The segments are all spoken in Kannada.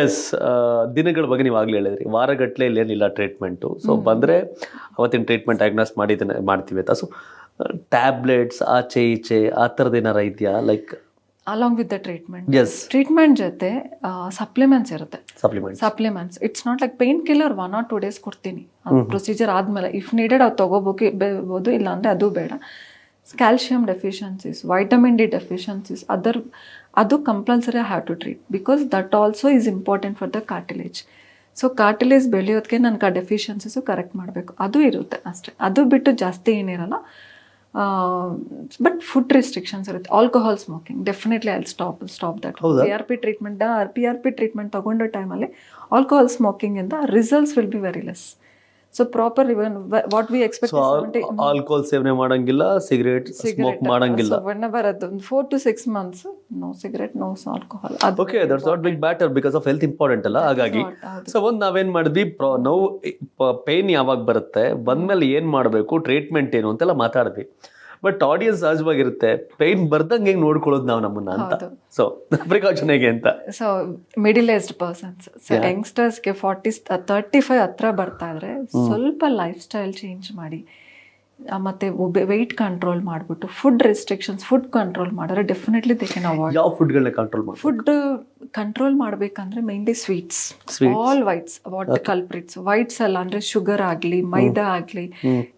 ಎಸ್, ದಿನಗಳ ಬಗ್ಗೆ ನೀವು ಆಗಲೇ ಹೇಳಿದ್ರಿ, ವಾರಗಟ್ಟಲೆ ಇಲ್ಲೇನಿಲ್ಲ ಟ್ರೀಟ್ಮೆಂಟು. ಸೊ ಬಂದರೆ ಅವತ್ತಿನ ಟ್ರೀಟ್ಮೆಂಟ್ ಡಯಾಗ್ನೋಸ್ ಮಾಡ್ತೀವಿ ಅಂತ. ಸೊ ಟ್ಯಾಬ್ಲೆಟ್ಸ್ ಆಚೆ ಈಚೆ ಆ ಥರದ್ದು ಏನಾರ ಇದೆಯಾ? Like along with the treatment, yes, treatment ಜೊತೆ ಸಪ್ಲಿಮೆಂಟ್ಸ್ ಇರುತ್ತೆ. Supplements it's not like pain killer 1 or 2 days ಕೊಡ್ತೀನಿ ಪ್ರೊಸೀಜರ್ ಆದಮೇಲೆ. ಇಫ್ ನೀಡೆಡ್ ಅದು ತಗೋಬೋದು, ಇಲ್ಲ ಅಂದರೆ ಅದು ಬೇಡ. Calcium deficiencies, vitamin D deficiencies, ಅದು compulsory have to treat because that also is important for the cartilage. So cartilage ಬೆಳೆಯೋದಕ್ಕೆ ನನಗೆ ಆ ಡೆಫಿಷಿಯನ್ಸೀಸು ಕರೆಕ್ಟ್ ಮಾಡಬೇಕು, ಅದು ಇರುತ್ತೆ ಅಷ್ಟೇ. ಅದು ಬಿಟ್ಟು ಜಾಸ್ತಿ ಏನಿರಲ್ಲ. ಬಟ್ ಫುಡ್ ರೆಸ್ಟ್ರಿಕ್ಷನ್ಸ್ ಇರುತ್ತೆ. Alcohol smoking definitely I stop that. P R P treatment ತಗೊಂಡ ಟೈಮಲ್ಲಿ ಆಲ್ಕೋಹಾಲ್ ಸ್ಮೋಕಿಂಗ್ ಇಂದ results will be very less. So proper even what we expect. Alcohol ಸೇವನೆ ಮಾಡಂಗಿಲ್ಲ, ಸಿಗರೇಟ್ ಸ್ಮೋಕ್ ಮಾಡಂಗಿಲ್ಲ. ಬರೋದು 4 to 6 months no cigarette, no alcohol. Okay, that's not big matter because of health important ಅಲ್ಲ. ಹಾಗಾಗಿ ಸೊ ಒಂದು ನಾವೇನ್ ಮಾಡಿದ್ವಿ, ನೋವು ಪೇನ್ ಯಾವಾಗ ಬರುತ್ತೆ, ಬಂದ್ಮೇಲೆ ಏನ್ ಮಾಡಬೇಕು, ಟ್ರೀಟ್ಮೆಂಟ್ ಏನು ಅಂತೆಲ್ಲ ಮಾತಾಡಿದ್ವಿ. ಬಟ್ ಆಡಿಯನ್ಸ್ ಸಹಜವಾಗಿರುತ್ತೆ, ಪೇನ್ ಬರ್ದಂಗೆ ಹೆಂಗ್ ನೋಡ್ಕೊಳ್ಳೋದು ನಾವು ನಮ್ಮನ್ನ ಅಂತ. ಸೊ ಪ್ರಿಕಾಷನ್ ಹೇಗೆ ಅಂತ. ಸೊ ಮಿಡಿಲ್ ಏಜ್ಡ್ ಪರ್ಸನ್ಸ್, ಯಂಗ್ಸ್ಟರ್ಸ್ಗೆ 35 ಹತ್ರ ಬರ್ತಾ ಇದ್ರೆ ಸ್ವಲ್ಪ ಲೈಫ್ ಸ್ಟೈಲ್ ಚೇಂಜ್ ಮಾಡಿ, ಮತ್ತೆ ವೆಯ್ಟ್ ಕಂಟ್ರೋಲ್ ಮಾಡಿಬಿಟ್ಟು ಫುಡ್ ರೆಸ್ಟ್ರಿಕ್ಷನ್ಸ್, ಫುಡ್ ಕಂಟ್ರೋಲ್ ಮಾಡಿದ್ರೆ ಡೆಫಿನೆಟ್ಲಿ ದೇ ಕ್ಯಾನ್ ಅವಾಯ್ಡ್. ಯಾವ ಫುಡ್ಗಳನ್ನ ಕಂಟ್ರೋಲ್ ಮಾಡಿ? ಫುಡ್ ಕಂಟ್ರೋಲ್ ಮಾಡಬೇಕಂದ್ರೆ mainly sweets, all whites, what culprits. Whites ಅಲ್ಲ ಅಂದರೆ ಶುಗರ್ ಆಗಲಿ, ಮೈದಾ ಆಗಲಿ,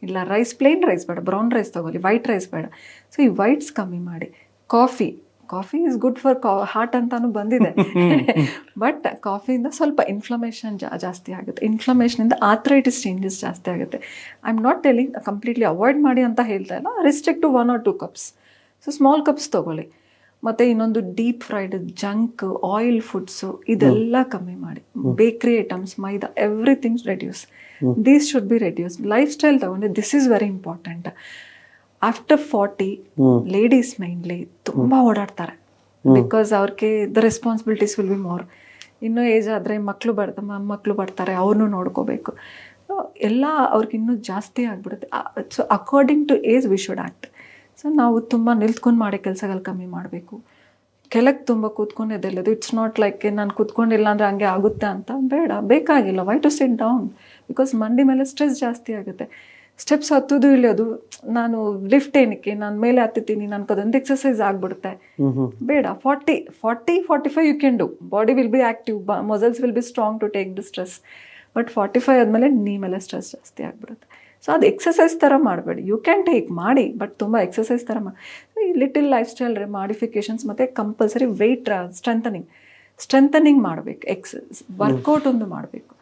ಇಲ್ಲ ರೈಸ್, ಪ್ಲೇನ್ ರೈಸ್ ಬೇಡ, ಬ್ರೌನ್ ರೈಸ್ ತಗೊಳ್ಳಿ, ವೈಟ್ ರೈಸ್ ಬೇಡ. ಸೊ ಈ ವೈಟ್ಸ್ ಕಮ್ಮಿ ಮಾಡಿ. Coffee is good for heart ಅಂತಾನು ಬಂದಿದೆ. ಬಟ್ ಕಾಫಿಯಿಂದ ಸ್ವಲ್ಪ ಇನ್ಫ್ಲಮೇಷನ್ ಜಾಸ್ತಿ ಆಗುತ್ತೆ. ಇನ್ಫ್ಲಮೇಷನಿಂದ ಆರ್ಥರೈಟಿಸ್ ಚೇಂಜಸ್ ಜಾಸ್ತಿ ಆಗುತ್ತೆ. I am not telling completely avoid ಮಾಡಿ ಅಂತ ಹೇಳ್ತಾ ಇಲ್ಲ, restrict to 1 or 2 cups. So small cups ತೊಗೊಳ್ಳಿ. ಮತ್ತು ಇನ್ನೊಂದು deep fried, junk, oil foods ಇದೆಲ್ಲ ಕಮ್ಮಿ ಮಾಡಿ. Bakery items, maida, everything reduce. These should be reduce. Lifestyle ತಗೊಂಡ್ರೆ this is very important. After 40 ladies mainly ತುಂಬ ಓಡಾಡ್ತಾರೆ ಬಿಕಾಸ್ ಅವ್ರಿಗೆ the responsibilities will be more. ಇನ್ನೂ ಏಜ್ ಆದರೆ ಮಕ್ಕಳು ಬರ್ತಾರೆ, ಅವ್ರನ್ನೂ ನೋಡ್ಕೋಬೇಕು, ಎಲ್ಲ ಅವ್ರಿಗೆ ಇನ್ನೂ ಜಾಸ್ತಿ ಆಗಿಬಿಡುತ್ತೆ. So according to age we should act. So ನಾವು ತುಂಬ ನಿಲ್ತ್ಕೊಂಡು ಮಾಡೋ ಕೆಲಸಗಳು ಕಮ್ಮಿ ಮಾಡಬೇಕು. ಕೆಳಗೆ ತುಂಬ ಕೂತ್ಕೊಂಡು ಎದ್ದೇಳೋದು, ಇಟ್ಸ್ ನಾಟ್ ಲೈಕ್ ನಾನು ಕೂತ್ಕೊಂಡಿಲ್ಲ ಅಂದರೆ ಹಂಗೆ ಆಗುತ್ತೆ ಅಂತ ಬೇಡ, ಬೇಕಾಗಿಲ್ಲ. Why to sit down? Because ಮಂಡಿ ಮೇಲೆ ಸ್ಟ್ರೆಸ್ ಜಾಸ್ತಿ ಆಗುತ್ತೆ. ಸ್ಟೆಪ್ಸ್ ಹತ್ತೋದು ಇಳಿಯೋದು, ನಾನು ಲಿಫ್ಟ್ ಏನಕ್ಕೆ, ನಾನು ಮೇಲೆ ಹತ್ತಿದ್ದೀನಿ, ನನಗೆ ಅದೊಂದು ಎಕ್ಸಸೈಸ್ ಆಗಿಬಿಡುತ್ತೆ, ಬೇಡ. 40-45 you can do. Body will be active, muscles will be strong to take the stress. But 45 ಆದಮೇಲೆ ನೀ ಮೇಲೆ ಸ್ಟ್ರೆಸ್ ಜಾಸ್ತಿ ಆಗಿಬಿಡುತ್ತೆ. ಸೊ ಅದು ಎಕ್ಸಸೈಸ್ ಥರ ಮಾಡಬೇಡಿ. ಯು ಕ್ಯಾನ್ ಟೇಕ್ ಮಾಡಿ, ಬಟ್ ತುಂಬ ಎಕ್ಸಸೈಸ್ ಥರ ಮಾಡಿ. ಈ ಲಿಟಲ್ ಲೈಫ್ ಸ್ಟೈಲ್ ಮಾಡಿಫಿಕೇಷನ್ಸ್ ಮತ್ತು ಕಂಪಲ್ಸರಿ ವೆಯ್ಟ್ ಸ್ಟ್ರೆಂಥನಿಂಗ್ ಮಾಡಬೇಕು. ವರ್ಕೌಟ್ ಒಂದು ಮಾಡಬೇಕು.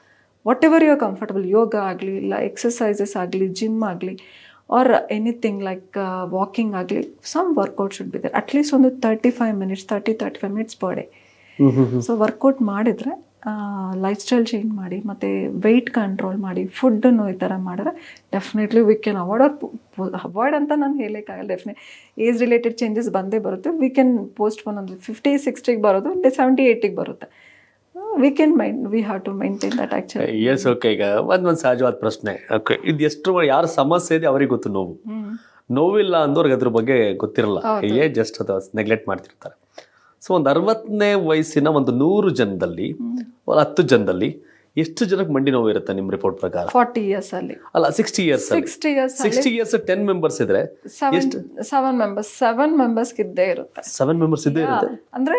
Whatever you are comfortable, yoga ಆಗಲಿ, ಇಲ್ಲ ಎಕ್ಸಸೈಸಸ್ ಆಗಲಿ, ಜಿಮ್ ಆಗಲಿ, ಆರ್ ಎನಿಥಿಂಗ್ ಲೈಕ್ ವಾಕಿಂಗ್ ಆಗಲಿ, some workout should be there. At least ಒಂದು 30-35 minutes per day. So workout ಮಾಡಿದರೆ, ಲೈಫ್ ಸ್ಟೈಲ್ ಚೇಂಜ್ ಮಾಡಿ, ಮತ್ತು ವೆಯ್ಟ್ ಕಂಟ್ರೋಲ್ ಮಾಡಿ, ಫುಡ್ಡನ್ನು ಈ ಥರ ಮಾಡಿದ್ರೆ ಡೆಫಿನೆಟ್ಲಿ ವಿ ಕ್ಯಾನ್ ಅವಾಯ್ಡ್ ಅಂತ ನಾನು ಹೇಳೋಕ್ಕಾಗಲ್ಲ. ಏಜ್ ರಿಲೇಟೆಡ್ ಚೇಂಜಸ್ ಬಂದೇ ಬರುತ್ತೆ. ವಿ ಕ್ಯಾನ್ ಪೋಸ್ಟ್ ಒಂದು 50-60 ಬರೋದು, 70-80 ಬರುತ್ತೆ. we have to maintain that actually. Yes, okay. ಈಗ ಒಂದು ಸಹಜವಾದ ಪ್ರಶ್ನೆ. ಓಕೆ, ಇದು ಎಷ್ಟು ಯಾರ ಸಮಸ್ಯೆ ಇದೆ ಅವರಿಗೆ ಗೊತ್ತು. ನೋವಿಲ್ಲ ಅಂದವ್ರಿಗೆ ಅದ್ರ ಬಗ್ಗೆ ಗೊತ್ತಿರಲ್ಲ, ಜಸ್ಟ್ ಅದು ನೆಗ್ಲೆಕ್ಟ್ ಮಾಡ್ತಿರ್ತಾರೆ. ಸೊ ಒಂದು 60ನೇ ವಯಸ್ಸಿನ ಒಂದು 100 ಜನದಲ್ಲಿ, 10 ಜನದಲ್ಲಿ ಎಷ್ಟು ಜನಕ್ಕೆ ಮಂಡಿ ನೋವು ಇರುತ್ತೆ ನಿಮ್ಮ ರಿಪೋರ್ಟ್ ಪ್ರಕಾರ? 40 years ಅಲ್ಲಿ ಅಲ್ಲ, 60 years 10 ಮೆಂಬರ್ಸ್ ಇದ್ರೆ 7 ಮೆಂಬರ್ಸ್ ಇದ್ದೇ ಇರುತ್ತೆ. 7 ಮೆಂಬರ್ಸ್ ಇದ್ದೇ ಇರುತ್ತೆ ಅಂದ್ರೆ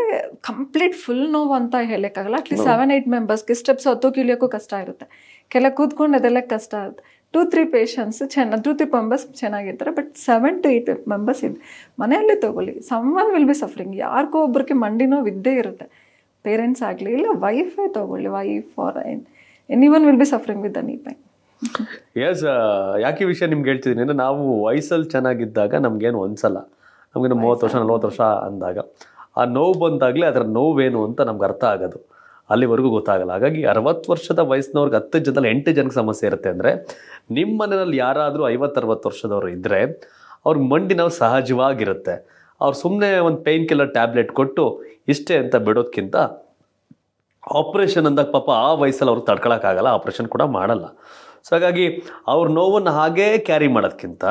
ಕಂಪ್ಲೀಟ್ ಫುಲ್ ನೋವು ಅಂತ ಹೇಳಕ್ಕಾಗಲ್ಲ. ಅಟ್ಲೀಸ್ಟ್ 7-8 ಮೆಂಬರ್ಸ್ಗೆ ಸ್ಟೆಪ್ಸ್ ಹತ್ತೋಕೆ ಇಳಿಯೋಕ್ಕೂ ಕಷ್ಟ ಇರುತ್ತೆ, ಕೆಲ ಕೂತ್ಕೊಂಡು ಅದೆಲ್ಲ ಕಷ್ಟ ಇರುತ್ತೆ. 2-3 ಪೇಷಂಟ್ಸ್ 2-3 ಮೆಂಬರ್ಸ್ ಚೆನ್ನಾಗಿರ್ತಾರೆ. ಬಟ್ 7-8 ಮೆಂಬರ್ಸ್ ಇದೆ ಮನೆಯಲ್ಲೇ ತಗೊಳ್ಳಿ, ಸಮ್ವನ್ ವಿಲ್ ಬಿ ಸಫರಿಂಗ್. ಯಾರಿಗೋ ಒಬ್ರಿಗೆ ಮಂಡಿ ನೋವು ಇದ್ದೇ ಇರುತ್ತೆ. ಪೇರೆಂಟ್ಸ್ ಆಗಲಿ, ಇಲ್ಲ ವೈಫೇ ತಗೊಳ್ಳಿ, wife or anyone will be suffering with the knee pain. Yes, ಯಾಕೆ ಈ ವಿಷಯ ನಿಮ್ಗೆ ಹೇಳ್ತಿದ್ದೀನಿ ಅಂದರೆ, ನಾವು ವಯಸ್ಸಲ್ಲಿ ಚೆನ್ನಾಗಿದ್ದಾಗ ನಮಗೇನು ಅನ್ಸಲ್ಲ. ನಮಗೇನು 30 ವರ್ಷ 40 ವರ್ಷ ಅಂದಾಗ ಆ ನೋವು ಬಂದಾಗಲೇ ಅದರ ನೋವೇನು ಅಂತ ನಮ್ಗೆ ಅರ್ಥ ಆಗೋದು, ಅಲ್ಲಿವರೆಗೂ ಗೊತ್ತಾಗಲ್ಲ. ಹಾಗಾಗಿ 60 ವರ್ಷದ ವಯಸ್ಸಿನವ್ರಿಗೆ 10 ಜನದಲ್ಲಿ 8 ಜನಕ್ಕೆ ಸಮಸ್ಯೆ ಇರುತ್ತೆ ಅಂದರೆ, ನಿಮ್ಮ ಮನೆಯಲ್ಲಿ ಯಾರಾದರೂ 50-60 ವರ್ಷದವರು ಇದ್ದರೆ ಅವ್ರಿಗೆ ಮಂಡಿ ನೋವು ಸಹಜವಾಗಿರುತ್ತೆ. ಅವ್ರು ಸುಮ್ಮನೆ ಒಂದು ಪೇಯ್ನ್ ಕಿಲ್ಲರ್ ಟ್ಯಾಬ್ಲೆಟ್ ಕೊಟ್ಟು ಇಷ್ಟೇ ಅಂತ ಬಿಡೋದಕ್ಕಿಂತ, ಆಪ್ರೇಷನ್ ಅಂದಾಗ ಪಾಪ ಆ ವಯಸ್ಸಲ್ಲಿ ಅವ್ರಿಗೆ ತಡ್ಕೊಳಕ್ಕಾಗಲ್ಲ, ಆಪ್ರೇಷನ್ ಕೂಡ ಮಾಡಲ್ಲ. ಸೊ ಹಾಗಾಗಿ ಅವ್ರ ನೋವನ್ನು ಹಾಗೇ ಕ್ಯಾರಿ ಮಾಡೋದಕ್ಕಿಂತ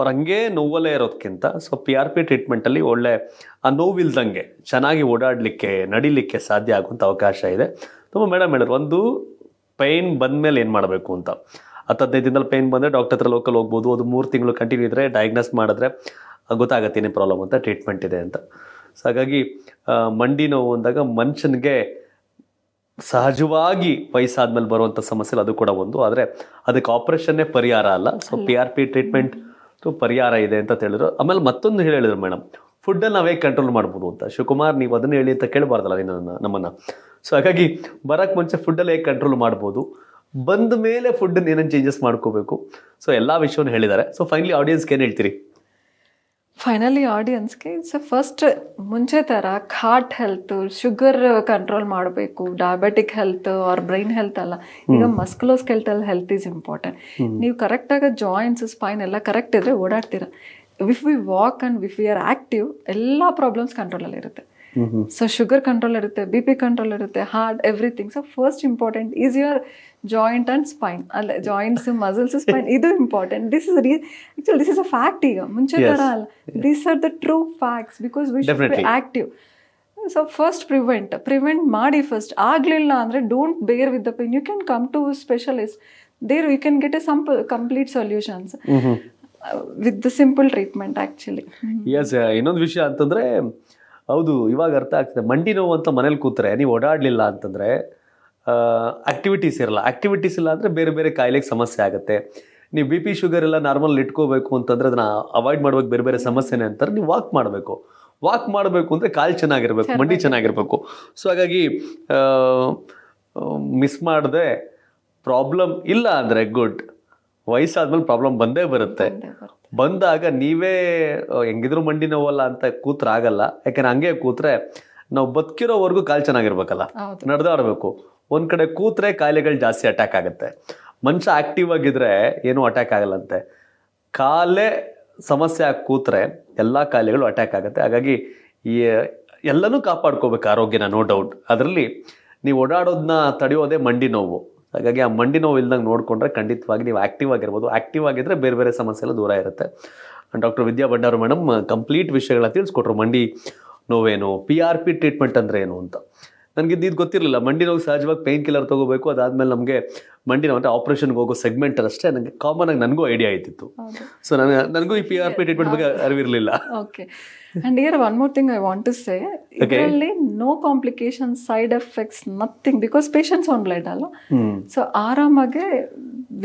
ಅವ್ರು ಹಂಗೆ ನೋವಲ್ಲೇ ಇರೋದಕ್ಕಿಂತ ಸೊ PRP ಟ್ರೀಟ್ಮೆಂಟಲ್ಲಿ ಒಳ್ಳೆ ಆ ನೋವಿಲ್ದಂಗೆ ಚೆನ್ನಾಗಿ ಓಡಾಡಲಿಕ್ಕೆ ನಡಿಲಿಕ್ಕೆ ಸಾಧ್ಯ ಆಗುವಂಥ ಅವಕಾಶ ಇದೆ. ತುಂಬ ಮೇಡಮ್ ಹೇಳಿದ್ರು, ಒಂದು ಪೈನ್ ಬಂದಮೇಲೆ ಏನು ಮಾಡಬೇಕು ಅಂತ. 10-15 ದಿನದಲ್ಲಿ ಪೈನ್ ಬಂದರೆ ಡಾಕ್ಟರ್ ಹತ್ರ ಲೋಕಲ್ ಹೋಗ್ಬೋದು. ಅದು 3 ತಿಂಗಳು ಕಂಟಿನ್ಯೂ ಇದ್ದರೆ ಡಯಾಗ್ನೋಸ್ ಮಾಡಿದ್ರೆ ಗೊತ್ತಾಗತ್ತೆ ಏನೇ ಪ್ರಾಬ್ಲಮ್ ಅಂತ, ಟ್ರೀಟ್ಮೆಂಟ್ ಇದೆ ಅಂತ. ಸೊ ಹಾಗಾಗಿ ಮಂಡಿ ನೋವು ಅಂದಾಗ ಮನುಷ್ಯನಿಗೆ ಸಹಜವಾಗಿ ವಯಸ್ಸಾದ್ಮೇಲೆ ಬರುವಂಥ ಸಮಸ್ಯೆ ಅದು ಕೂಡ ಒಂದು. ಆದರೆ ಅದಕ್ಕೆ ಆಪ್ರೇಷನ್ನೇ ಪರಿಹಾರ ಅಲ್ಲ. ಸೊ PRP ಟ್ರೀಟ್ಮೆಂಟ್ ಪರಿಹಾರ ಇದೆ ಅಂತ ಹೇಳಿದ್ರು. ಆಮೇಲೆ ಮತ್ತೊಂದು ಹೇಳಿದ್ರು ಮೇಡಮ್, ಫುಡ್ಡನ್ನು ನಾವೇ ಕಂಟ್ರೋಲ್ ಮಾಡ್ಬೋದು ಅಂತ. ಶಿವಕುಮಾರ್ ನೀವು ಅದನ್ನು ಹೇಳಿ ಅಂತ ಕೇಳಬಾರ್ದಲ್ಲ ನಮ್ಮನ್ನು. ಸೊ ಹಾಗಾಗಿ ಬರೋಕ್ಕೆ ಮುಂಚೆ ಫುಡ್ಡಲ್ಲಿ ಹೇಗೆ ಕಂಟ್ರೋಲ್ ಮಾಡ್ಬೋದು, ಬಂದ ಮೇಲೆ ಫುಡ್ಡನ್ನು ಏನೇನು ಚೇಂಜಸ್ ಮಾಡ್ಕೋಬೇಕು, ಸೊ ಎಲ್ಲ ವಿಷಯವನ್ನು ಹೇಳಿದ್ದಾರೆ. ಸೊ ಫೈನಲಿ ಆಡಿಯನ್ಸ್ಗೆ ಏನು ಹೇಳ್ತೀರಿ? ಫೈನಲಿ ಆಡಿಯನ್ಸ್ಗೆ ಇಟ್ಸ್ ಫಸ್ಟ್ ಮುಂಚೆ ಥರ ಹಾರ್ಟ್ ಹೆಲ್ತ್, ಶುಗರ್ ಕಂಟ್ರೋಲ್ ಮಾಡಬೇಕು, diabetic health or brain health ಅಲ್ಲ. ಈಗ ಮಸ್ಕ್ಯುಲೋಸ್ಕೆಲ್ಟಲ್ ಹೆಲ್ತ್ ಈಸ್ ಇಂಪಾರ್ಟೆಂಟ್. ನೀವು ಕರೆಕ್ಟಾಗಿ ಜಾಯಿಂಟ್ಸ್ ಸ್ಪೈನ್ ಎಲ್ಲ ಕರೆಕ್ಟ್ ಇದ್ರೆ ಓಡಾಡ್ತೀರಾ. If we walk and if we are active, ಎಲ್ಲ ಪ್ರಾಬ್ಲಮ್ಸ್ ಕಂಟ್ರೋಲಲ್ಲಿ ಇರುತ್ತೆ. ಸೊ ಶುಗರ್ ಕಂಟ್ರೋಲ್ ಇರುತ್ತೆ, BP ಕಂಟ್ರೋಲ್ ಇರುತ್ತೆ, heart everything. So first important is your joint and spine. ಅಲ್ಲ, ಜಾಯಿಂಟ್ಸ್, ಮಸಲ್ಸ್, ಸ್ಪೈನ್ ಇದು important. This is a fact. ಈಗ ಮುಂಚೆ ಥರ ಅಲ್ಲ. These are the true facts because we should be active. So first prevent ಮಾಡಿ ಫಸ್ಟ್. ಆಗಲಿಲ್ಲ ಅಂದರೆ don't bear with the pain. You can come to specialist. There you can get a complete solutions with the simple treatment actually. Yes, ಇನ್ನೊಂದು ವಿಷಯ ಅಂತಂದರೆ, ಹೌದು ಇವಾಗ ಅರ್ಥ ಆಗ್ತದೆ. ಮಂಡಿ ನೋವು ಅಂತ ಮನೇಲಿ ಕೂತ್ರೆ ನೀವು ಓಡಾಡಲಿಲ್ಲ ಅಂತಂದರೆ ಆ್ಯಕ್ಟಿವಿಟೀಸ್ ಇರಲ್ಲ. ಆ್ಯಕ್ಟಿವಿಟೀಸ್ ಇಲ್ಲ ಅಂದರೆ ಬೇರೆ ಬೇರೆ ಕಾಯಿಲೆಗೆ ಸಮಸ್ಯೆ ಆಗುತ್ತೆ. ನೀವು BP ಶುಗರ್ ಎಲ್ಲ ನಾರ್ಮಲ್ ಇಟ್ಕೋಬೇಕು ಅಂತಂದರೆ ಅದನ್ನು ಅವಾಯ್ಡ್ ಮಾಡ್ಬೇಕು. ಬೇರೆ ಬೇರೆ ಸಮಸ್ಯೆನೇ ಅಂತಾರೆ. ನೀವು ವಾಕ್ ಮಾಡಬೇಕು ಅಂದರೆ ಕಾಲು ಚೆನ್ನಾಗಿರ್ಬೇಕು, ಮಂಡಿ ಚೆನ್ನಾಗಿರ್ಬೇಕು. ಸೊ ಹಾಗಾಗಿ ಮಿಸ್ ಮಾಡದೆ, ಪ್ರಾಬ್ಲಮ್ ಇಲ್ಲ ಅಂದರೆ ಗುಡ್. ವಯಸ್ಸಾದ್ಮೇಲೆ ಪ್ರಾಬ್ಲಮ್ ಬಂದೇ ಬರುತ್ತೆ. ಬಂದಾಗ ನೀವೇ ಹೆಂಗಿದ್ರು ಮಂಡಿ ನೋವಲ್ಲ ಅಂತ ಕೂತ್ರೆ ಆಗಲ್ಲ. ಯಾಕೆಂದ್ರೆ ಹಂಗೆ ಕೂತ್ರೆ ನಾವು ಬದುಕಿರೋವರೆಗೂ ಕಾಲು ಚೆನ್ನಾಗಿರ್ಬೇಕಲ್ಲ, ನಡೆದಾಡಬೇಕು. ಒಂದು ಕಡೆ ಕೂತ್ರೆ ಕಾಯಿಲೆಗಳು ಜಾಸ್ತಿ ಅಟ್ಯಾಕ್ ಆಗುತ್ತೆ. ಮನುಷ್ಯ ಆ್ಯಕ್ಟಿವ್ ಆಗಿದ್ರೆ ಏನೂ ಅಟ್ಯಾಕ್ ಆಗಲ್ಲಂತೆ. ಕಾಲೇ ಸಮಸ್ಯೆ ಆಗಿ ಕೂತ್ರೆ ಎಲ್ಲ ಕಾಯಿಲೆಗಳು ಅಟ್ಯಾಕ್ ಆಗುತ್ತೆ. ಹಾಗಾಗಿ ಈ ಎಲ್ಲನೂ ಕಾಪಾಡ್ಕೋಬೇಕು ಆರೋಗ್ಯನ, ನೋ ಡೌಟ್. ಅದರಲ್ಲಿ ನೀವು ಓಡಾಡೋದನ್ನ ತಡೆಯೋದೇ ಮಂಡಿ ನೋವು. ಹಾಗಾಗಿ ಆ ಮಂಡಿ ನೋವು ಇಲ್ದಂಗೆ ನೋಡಿಕೊಂಡ್ರೆ ಖಂಡಿತವಾಗಿ ನೀವು ಆ್ಯಕ್ಟಿವ್ ಆಗಿರ್ಬೋದು. ಆ್ಯಕ್ಟಿವ್ ಆಗಿದ್ದರೆ ಬೇರೆ ಬೇರೆ ಸಮಸ್ಯೆ ಎಲ್ಲ ದೂರ ಇರುತ್ತೆ. ಡಾಕ್ಟರ್ ವಿದ್ಯಾ ಭಂಡಾರು ಮೇಡಮ್ ಕಂಪ್ಲೀಟ್ ವಿಷಯಗಳನ್ನ ತಿಳಿಸ್ಕೊಟ್ರು. ಮಂಡಿ ನೋವೇನು, PRP ಟ್ರೀಟ್ಮೆಂಟ್ ಅಂದರೆ ಏನು ಅಂತ. ನನಗೆ ಇದು ಗೊತ್ತಿರಲಿಲ್ಲ. ಮಂಡಿ ನೋವು ಸಹಜವಾಗಿ ಪೇನ್ ಕಿಲ್ಲರ್ ತೊಗೋಬೇಕು, ಅದಾದಮೇಲೆ ನಮಗೆ ಮಂಡಿ ನೋವು ಅಂದರೆ ಆಪ್ರೇಷನ್ಗೆ ಹೋಗೋ ಸೆಗ್ಮೆಂಟ್ ಅಷ್ಟೇ ನನಗೆ ಕಾಮನ್ ಆಗಿ ನನಗೂ ಐಡಿಯಾ ಇದ್ದಿತ್ತು. ಸೊ ನನಗೂ ಈ PRP ಟ್ರೀಟ್ಮೆಂಟ್ ಬಗ್ಗೆ ಅರಿವಿರಲಿಲ್ಲ. Okay. And here one more thing I want to say, ಇದರಲ್ಲಿ no complications, side effects, nothing, because patients on blood ಅಲ್ಲ. ಸೊ ಆರಾಮಾಗೆ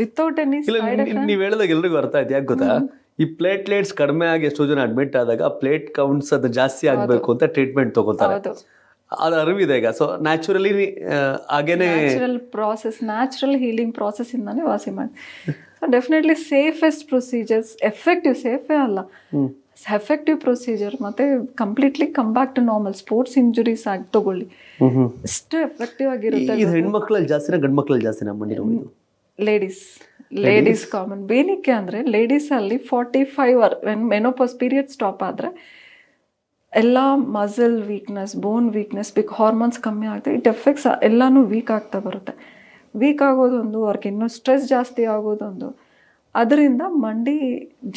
ವಿತೌಟ್ ಎನಿ ಸೈಡ್ ಎಫೆಕ್ಟ್. ನೀವು ಹೇಳಿದಾಗ ಎಲ್ರಿಗೂ ಅರ್ಥ ಆಯ್ತು. ಯಾಕೆ ಗೊತ್ತಾ, ಈ ಪ್ಲೇಟ್ಲೆಟ್ಸ್ ಕಡಿಮೆ ಆಗಿ ಎಷ್ಟೋ ಜನ ಅಡ್ಮಿಟ್ ಆದಾಗ ಪ್ಲೇಟ್ ಕೌಂಟ್ಸ್ ಅದು ಜಾಸ್ತಿ ಆಗಬೇಕು ಅಂತ ಟ್ರೀಟ್ಮೆಂಟ್ ತಗೋತಾರೆ. ಅದು ಅರಿವಿದೆ ಈಗ. ಸೊ ನ್ಯಾಚುರಲಿ ಹಾಗೇನೆ natural process, natural healing process ಇಂದಾನೆ ವಾಸಿ ಮಾಡಿ. So definitely safest procedures, effective, ಸೇಫೇ ಅಲ್ಲ, ಎಫೆಕ್ಟಿವ್ ಪ್ರೊಸೀಜರ್. ಮತ್ತೆ completely come back to normal. Sports injuries ಆಗಿ ತಗೊಳ್ಳಿ, ಎಷ್ಟು ಎಫೆಕ್ಟಿವ್ ಆಗಿರುತ್ತೆ. ಇದು ಹೆಣ್ಮಕ್ಳಲ್ಲಿ ಜಾಸ್ತಿನ ಗಂಡು ಮಕ್ಳಲ್ಲಿ ಜಾಸ್ತಿನ ಮಂಡಿ ನೋವು? Ladies common. ಬೇನಿಕ್ಕೆ ಅಂದರೆ ಲೇಡೀಸಲ್ಲಿ 45 ಮೆನೋಪಾಸ್ ಪೀರಿಯಡ್ ಸ್ಟಾಪ್ ಆದರೆ ಎಲ್ಲ ಮಸಲ್ ವೀಕ್ನೆಸ್, ಬೋನ್ ವೀಕ್ನೆಸ್, ಹಾರ್ಮೋನ್ಸ್ ಕಮ್ಮಿ ಆಗುತ್ತೆ. ಇಟ್ ಎಫೆಕ್ಟ್ಸ್ ಎಲ್ಲನೂ ವೀಕ್ ಆಗ್ತಾ ಬರುತ್ತೆ. ವೀಕ್ ಆಗೋದೊಂದು, ಅವ್ರಿಗೆ ಇನ್ನೂ ಸ್ಟ್ರೆಸ್ ಜಾಸ್ತಿ ಆಗೋದೊಂದು. ಅದರಿಂದ ಮಂಡಿ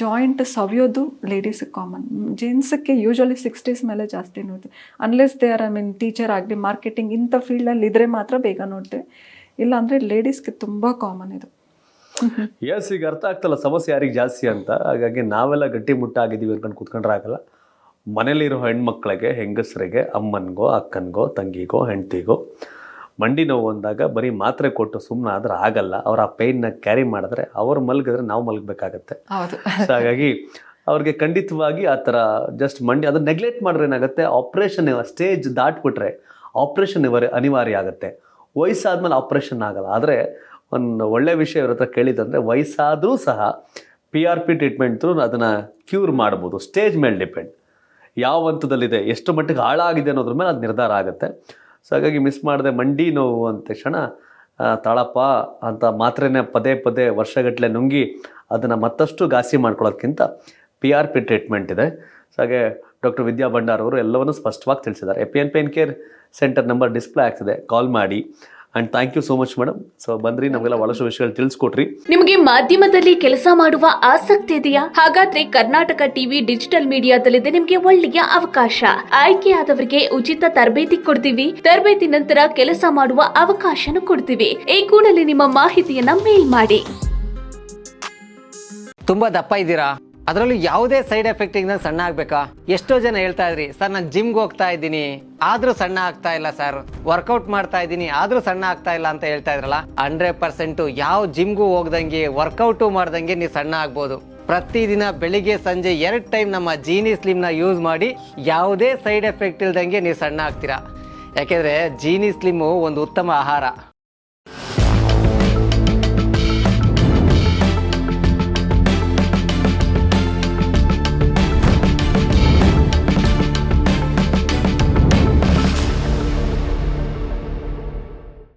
ಜಾಯಿಂಟ್ ಸವಿಯೋದು ಲೇಡೀಸಿಗೆ ಕಾಮನ್. ಜೆಂಟ್ಸಕ್ಕೆ ಯೂಶ್ವಲಿ 60s ಮೇಲೆ ಜಾಸ್ತಿ ನೋಡ್ತೀವಿ. ಅನ್ಲೆಸ್ ದೇ ಆರ್ ಟೀಚರ್ ಆಗಲಿ, ಮಾರ್ಕೆಟಿಂಗ್ ಇಂಥ ಫೀಲ್ಡಲ್ಲಿ ಇದ್ರೆ ಮಾತ್ರ ಬೇಗ ನೋಡ್ತೀವಿ. ಇಲ್ಲ ಅಂದರೆ ಲೇಡೀಸ್ಗೆ ತುಂಬ ಕಾಮನ್ ಇದು. ಎಸ್, ಈಗ ಅರ್ಥ ಆಗ್ತಲ್ಲ ಸಮಸ್ಯೆ ಯಾರಿಗೆ ಜಾಸ್ತಿ ಅಂತ. ಹಾಗಾಗಿ ನಾವೆಲ್ಲ ಗಟ್ಟಿ ಮುಟ್ಟಾಗಿದ್ದೀವಿ ಅನ್ಕೊಂಡು ಕೂತ್ಕೊಂಡ್ರೆ ಆಗಲ್ಲ. ಮನೇಲಿರೋ ಹೆಣ್ಮಕ್ಳಿಗೆ, ಹೆಂಗಸರಿಗೆ, ಅಮ್ಮನಿಗೋ, ಅಕ್ಕನಿಗೋ, ತಂಗಿಗೋ, ಹೆಂಡತಿಗೋ ಮಂಡಿ ನೋವು ಅಂದಾಗ ಬರೀ ಮಾತ್ರೆ ಕೊಟ್ಟು ಸುಮ್ಮನೆ ಆದ್ರೆ ಆಗಲ್ಲ. ಅವ್ರು ಆ ಪೇನ್ನ ಕ್ಯಾರಿ ಮಾಡಿದ್ರೆ, ಅವ್ರು ಮಲಗಿದ್ರೆ ನಾವು ಮಲಗಬೇಕಾಗತ್ತೆ. ಸೊ ಹಾಗಾಗಿ ಅವ್ರಿಗೆ ಖಂಡಿತವಾಗಿ ಆ ಥರ ಜಸ್ಟ್ ಮಂಡಿ ಅದನ್ನ ನೆಗ್ಲೆಕ್ಟ್ ಮಾಡಿದ್ರೆ ಏನಾಗುತ್ತೆ, ಆಪ್ರೇಷನ್ ಸ್ಟೇಜ್ ದಾಟ್ಬಿಟ್ರೆ ಆಪ್ರೇಷನ್ ಅನಿವಾರ್ಯ ಆಗುತ್ತೆ. ವಯಸ್ಸಾದ್ಮೇಲೆ ಆಪ್ರೇಷನ್ ಆಗಲ್ಲ. ಆದರೆ ಒಂದು ಒಳ್ಳೆ ವಿಷಯ ಇವ್ರ ಹತ್ರ ಕೇಳಿದಂದರೆ, ವಯಸ್ಸಾದರೂ ಸಹ PRP ಟ್ರೀಟ್ಮೆಂಟ್ ಅದನ್ನು ಕ್ಯೂರ್ ಮಾಡ್ಬೋದು. ಸ್ಟೇಜ್ ಮೇಲೆ ಡಿಪೆಂಡ್, ಯಾವ ಹಂತದಲ್ಲಿದೆ, ಎಷ್ಟು ಮಟ್ಟಿಗೆ ಹಾಳಾಗಿದೆ ಅನ್ನೋದ್ರ ಮೇಲೆ ಅದು ನಿರ್ಧಾರ ಆಗುತ್ತೆ. ಸೊ ಹಾಗಾಗಿ ಮಿಸ್ ಮಾಡಿದೆ. ಮಂಡಿ ನೋವು ಅಂದ ತಕ್ಷಣ ತಾಳಪ್ಪ ಅಂತ ಮಾತ್ರೆನೇ ಪದೇ ಪದೇ ವರ್ಷಗಟ್ಟಲೆ ನುಂಗಿ ಅದನ್ನು ಮತ್ತಷ್ಟು ಘಾಸಿ ಮಾಡ್ಕೊಳ್ಳೋದಕ್ಕಿಂತ PRP ಟ್ರೀಟ್ಮೆಂಟ್ ಇದೆ. ಸೊ ಹಾಗೆ ಡಾಕ್ಟರ್ ವಿದ್ಯಾ ಭಂಡಾರ್ ಅವರು ಎಲ್ಲವನ್ನೂ ಸ್ಪಷ್ಟವಾಗಿ ತಿಳಿಸಿದ್ದಾರೆ. APN pain care centre number display ಆಗ್ತಿದೆ, ಕಾಲ್ ಮಾಡಿ. And thank you so much madam. So ಬಂದ್ರಿ, ನಮಗೆಲ್ಲ ಭಾಳಷ್ಟು ವಿಷಯಗಳು ತಿಳಿಸ್ಕೊಟ್ರಿ. ನಿಮಗೆ ಮಾಧ್ಯಮದಲ್ಲಿ ಕೆಲಸ ಮಾಡುವ ಆಸಕ್ತಿ ಇದೆಯಾ? ಹಾಗಾದ್ರೆ ಕರ್ನಾಟಕ ಟಿವಿ ಡಿಜಿಟಲ್ ಮೀಡಿಯಾದಲ್ಲಿದೆ ನಿಮಗೆ ಒಳ್ಳೆಯ ಅವಕಾಶ. ಆಯ್ಕೆಯಾದವರಿಗೆ ಉಚಿತ ತರಬೇತಿ ಕೊಡ್ತೀವಿ. ತರಬೇತಿ ನಂತರ ಕೆಲಸ ಮಾಡುವ ಅವಕಾಶನೂ ಕೊಡ್ತೀವಿ. ಈ ಕೂಡಲೇ ನಿಮ್ಮ ಮಾಹಿತಿಯನ್ನ ಮೇಲ್ ಮಾಡಿ. ತುಂಬಾ ದಪ್ಪ ಇದ್ದೀರಾ, ಅದರಲ್ಲೂ ಯಾವುದೇ ಸೈಡ್ ಎಫೆಕ್ಟ್ ಇಂದ ಸಣ್ಣ ಆಗ್ಬೇಕಾ? ಎಷ್ಟೋ ಜನ ಹೇಳ್ತಾ ಇದ್ರಿ, ಸರ್ ನಾನು ಜಿಮ್ಗೆ ಹೋಗ್ತಾ ಇದ್ದೀನಿ ಆದ್ರೂ ಸಣ್ಣ ಆಗ್ತಾ ಇಲ್ಲ ಸರ್, ವರ್ಕೌಟ್ ಮಾಡ್ತಾ ಇದ್ದೀನಿ ಆದ್ರೂ ಸಣ್ಣ ಆಗ್ತಾ ಇಲ್ಲ ಅಂತ ಹೇಳ್ತಾ ಇದ್ರಲ್ಲ. 100% ಯಾವ ಜಿಮ್ಗೂ ಹೋಗ್ದಂಗೆ ವರ್ಕೌಟು ಮಾಡ್ದಂಗೆ ನೀವು ಸಣ್ಣ ಆಗ್ಬೋದು. ಪ್ರತಿದಿನ ಬೆಳಿಗ್ಗೆ ಸಂಜೆ 2 ಟೈಮ್ ನಮ್ಮ ಜೀನಿ ಸ್ಲಿಮ್ನ ಯೂಸ್ ಮಾಡಿ ಯಾವುದೇ ಸೈಡ್ ಎಫೆಕ್ಟ್ ಇಲ್ದಂಗೆ ನೀವು ಸಣ್ಣ ಆಗ್ತೀರಾ. ಯಾಕೆಂದ್ರೆ ಜೀನಿ ಸ್ಲಿಮ್ಮು ಒಂದು ಉತ್ತಮ ಆಹಾರ.